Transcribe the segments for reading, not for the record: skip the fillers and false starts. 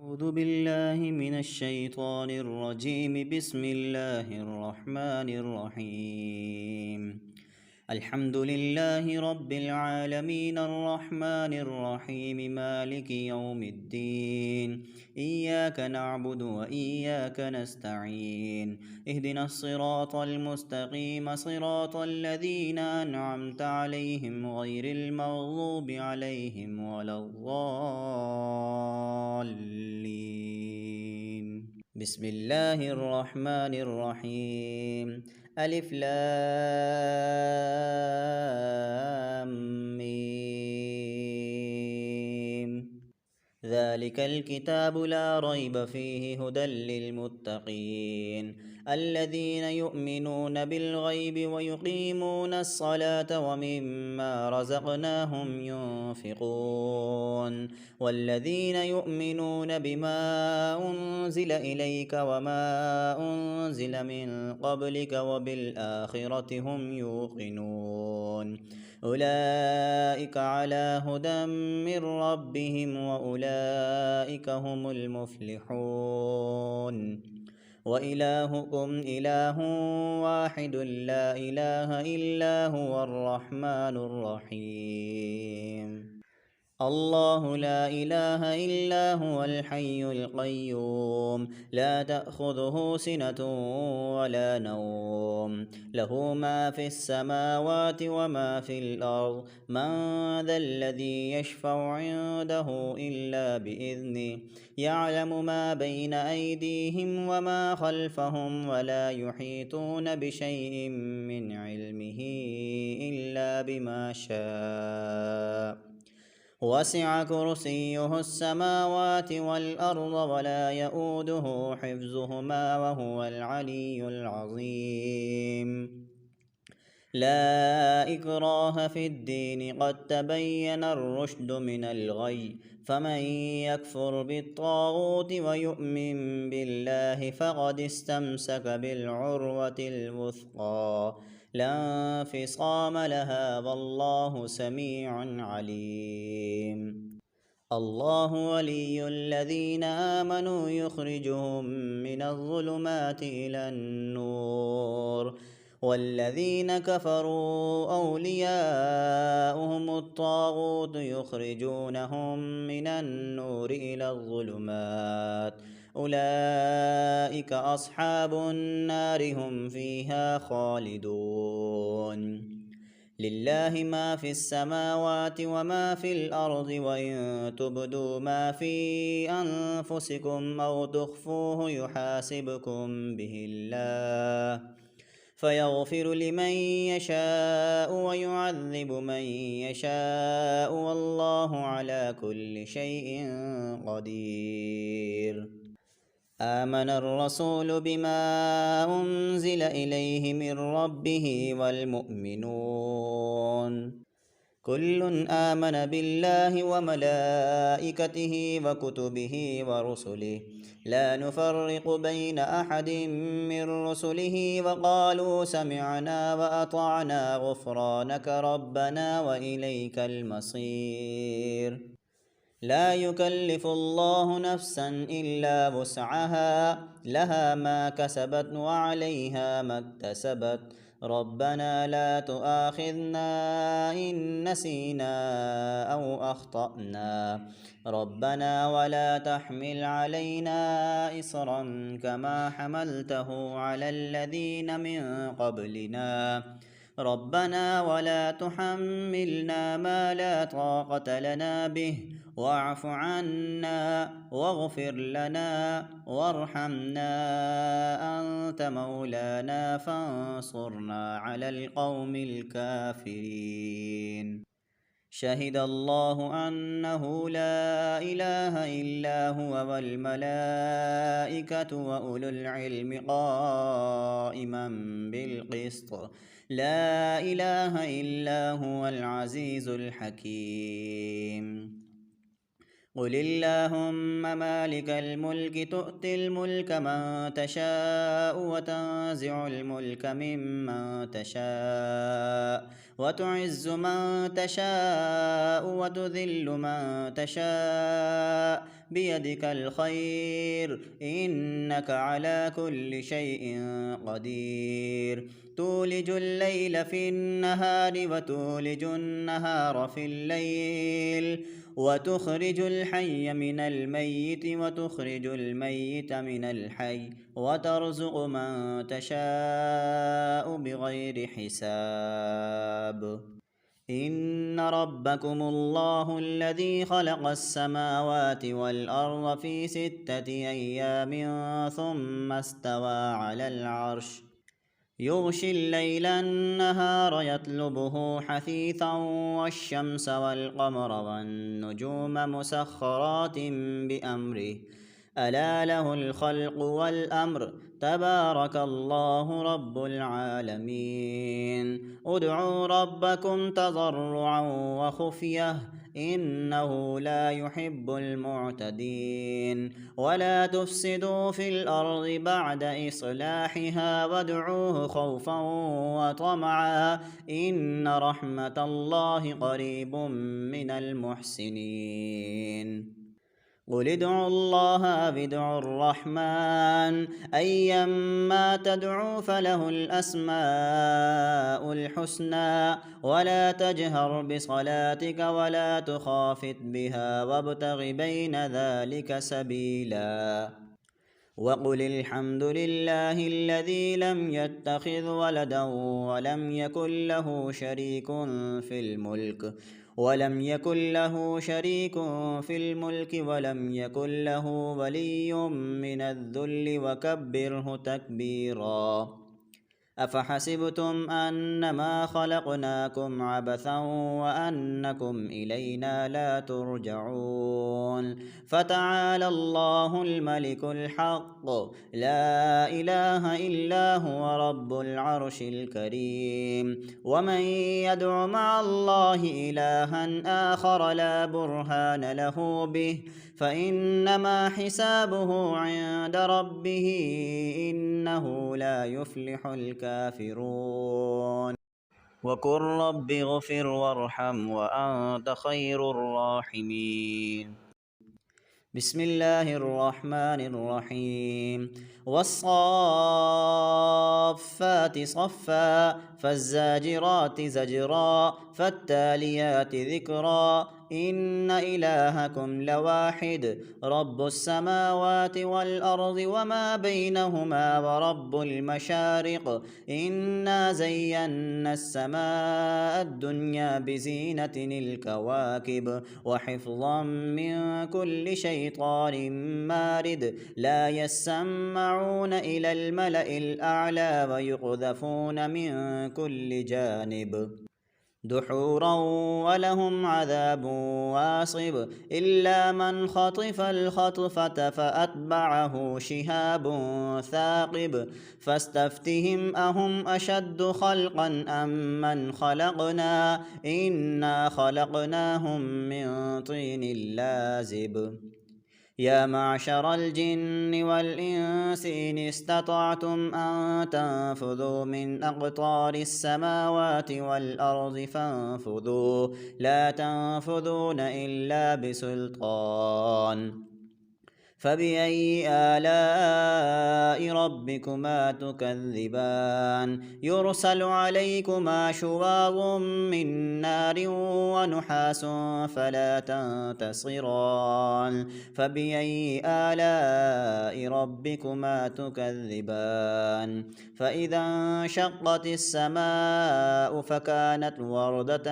أعوذ بالله من الشيطان الرجيم. بسم الله الرحمن الرحيم. الحمد لله رب العالمين الرحمن الرحيم مالك يوم الدين. إياك نعبد وإياك نستعين. اهدنا الصراط المستقيم صراط الذين أنعمت عليهم غير المغضوب عليهم ولا الضالين. بسم الله الرحمن الرحيم. ألف لام ميم. ذلك الكتاب لا ريب فيه هدى للمتقين الذين يؤمنون بالغيب ويقيمون الصلاة ومما رزقناهم ينفقون والذين يؤمنون بما أنزل إليك وما أنزل من قبلك وبالآخرة هم يوقنون أولئك على هدى من ربهم وأولئك هم المفلحون. وإلهكم إله واحد لا إله إلا هو الرحمن الرحيم. الله لا إله إلا هو الحي القيوم لا تأخذه سنة ولا نوم له ما في السماوات وما في الأرض من ذا الذي يشفع عنده إلا بإذنه يعلم ما بين أيديهم وما خلفهم ولا يحيطون بشيء من علمه إلا بما شاء وسع كرسيه السماوات والأرض ولا يئوده حفظهما وهو العلي العظيم. لا إكراه في الدين قد تبين الرشد من الغي فمن يكفر بالطاغوت ويؤمن بالله فقد استمسك بالعروة الوثقى لا انفصام لها والله سميع عليم. الله ولي الذين آمنوا يخرجهم من الظلمات إلى النور والذين كفروا أولياؤهم الطاغوت يخرجونهم من النور إلى الظلمات أولئك أصحاب النار هم فيها خالدون. لله ما في السماوات وما في الأرض وإن تبدوا ما في أنفسكم أو تخفوه يحاسبكم به الله فيغفر لمن يشاء ويعذب من يشاء والله على كل شيء قدير. آمن الرسول بما أنزل إليه من ربه والمؤمنون كل آمن بالله وملائكته وكتبه ورسله لا نفرق بين أحد من رسله وقالوا سمعنا وأطعنا غفرانك ربنا وإليك المصير. لا يكلف الله نفسا إلا وسعها لها ما كسبت وعليها ما اكتسبت ربنا لا تؤاخذنا إن نسينا أو أخطأنا ربنا ولا تحمل علينا إصرا كما حملته على الذين من قبلنا ربنا ولا تحملنا ما لا طاقة لنا به واعف عنا واغفر لنا وارحمنا أنت مولانا فانصرنا على القوم الكافرين. شهد الله أنه لا إله إلا هو والملائكة وأولو العلم قائما بالقسط لا إله إلا هو العزيز الحكيم. قل اللهم مالك الملك تؤتي الملك من تشاء وتنزع الملك ممن تشاء وتعز من تشاء وتذل من تشاء بيدك الخير إنك على كل شيء قدير تولج الليل في النهار وتولج النهار في الليل وتخرج الحي من الميت وتخرج الميت من الحي وترزق من تشاء بغير حساب إن ربكم الله الذي خلق السماوات والأرض في 6 أيام ثم استوى على العرش يغشي الليل النهار يطلبه حثيثا والشمس والقمر والنجوم مسخرات بأمره ألا له الخلق والأمر تبارك الله رب العالمين ادعوا ربكم تضرعا وخفية إنه لا يحب المعتدين ولا تفسدوا في الأرض بعد إصلاحها وادعوه خوفا وطمعا إن رحمة الله قريب من المحسنين قل ادعوا الله أو ادعوا الرحمن أيما تدعوا فله الأسماء الحسنى ولا تجهر بصلاتك ولا تخافت بها وابتغ بين ذلك سبيلا وقل الحمد لله الذي لم يتخذ ولدا ولم يكن له شريك في الملك ولم يكن له ولي من الذل وكبره تكبيرا أفحسبتم أنما خلقناكم عبثا وأنكم إلينا لا ترجعون فتعالى الله الملك الحق لا إله إلا هو رب العرش الكريم ومن يدع مع الله إلها آخر لا برهان له به فإنما حسابه عند ربه إنه لا يفلح الكافرون وقل رب اغفر وارحم وأنت خير الراحمين بسم الله الرحمن الرحيم والصافات صفا فالزاجرات زجرا فالتاليات ذكرا إن إلهكم لواحد رب السماوات والأرض وما بينهما ورب المشارق إنا زينا السماء الدنيا بزينة الكواكب وحفظا من كل شيطان مارد لا يسمعون إلى الملأ الأعلى ويقذفون من كل جانب دحورا ولهم عذاب واصب إلا من خطف الخطفة فأتبعه شهاب ثاقب فاستفتهم أهم أشد خلقا أم من خلقنا إنا خلقناهم من طين لازب يا معشر الجن والإنس إن استطعتم أن تنفذوا من أقطار السماوات والأرض فانفذوا لا تنفذون إلا بسلطان فبأي آلاء ربكما تكذبان يرسل عليكما شواظ من نار ونحاس فلا تنتصران فبأي آلاء ربكما تكذبان فإذا انشقت السماء فكانت وردة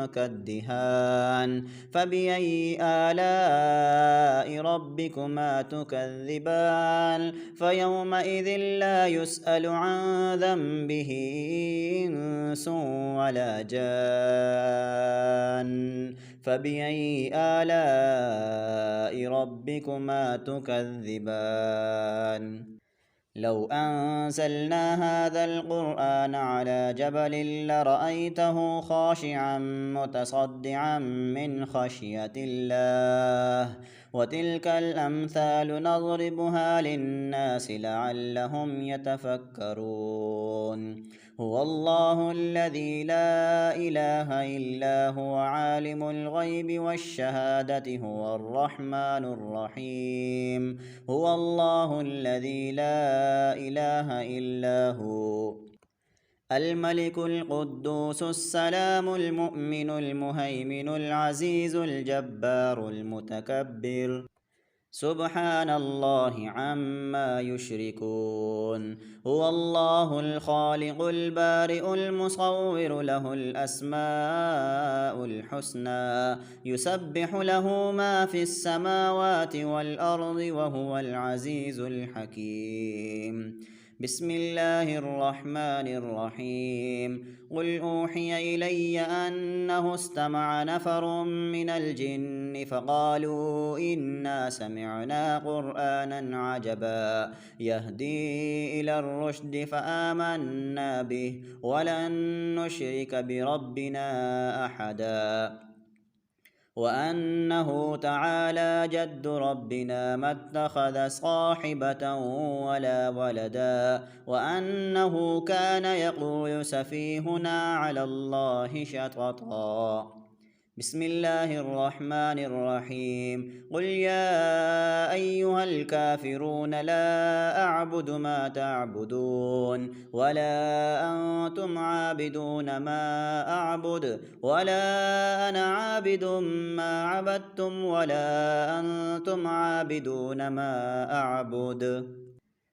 كالدهان فبأي آلاء ربكما تكذبان فيومئذ لا يسأل عن ذنبه إنس ولا جان فبأي آلاء ربكما تكذبان لو أنزلنا هذا القرآن على جبل لرأيته خاشعا متصدعا من خشية الله وتلك الأمثال نضربها للناس لعلهم يتفكرون هو الله الذي لا إله إلا هو عالم الغيب والشهادة هو الرحمن الرحيم هو الله الذي لا إله إلا هو الملك القدوس السلام المؤمن المهيمن العزيز الجبار المتكبر سبحان الله عما يشركون هو الله الخالق البارئ المصور له الأسماء الحسنى يسبح له ما في السماوات والأرض وهو العزيز الحكيم بسم الله الرحمن الرحيم قل أوحي إلي أنه استمع نفر من الجن فقالوا إنا سمعنا قرآنا عجبا يهدي إلى الرشد فآمنا به ولن نشرك بربنا أحدا وأنه تعالى جد ربنا ما اتخذ صاحبة ولا ولدا وأنه كان يقول سفيهنا على الله شططا بسم الله الرحمن الرحيم قل يا أيها الكافرون لا أعبد ما تعبدون ولا أنتم عابدون ما أعبد ولا أنا عابد ما عبدتم ولا أنتم عابدون ما أعبد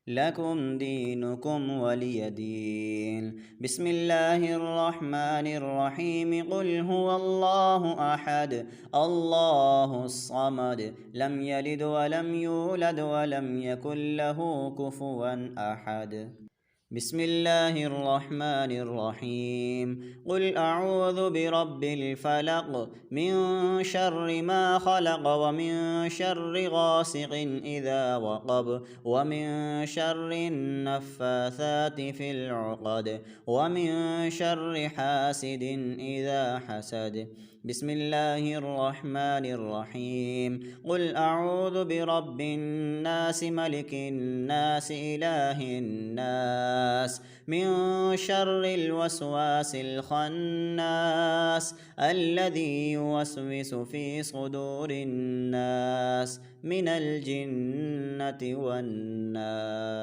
لكم دينكم ولي دين بسم الله الرحمن الرحيم قل هو الله أحد الله الصمد لم يلد ولم يولد ولم يكن له كفوا أحد بسم الله الرحمن الرحيم قل أعوذ برب الفلق من شر ما خلق ومن شر غاسق إذا وقب ومن شر النفاثات في العقد ومن شر حاسد إذا حسد بسم الله الرحمن الرحيم قل أعوذ برب الناس ملك الناس إله الناس من شر الوسواس الخناس الذي يوسوس في صدور الناس من الجنة والناس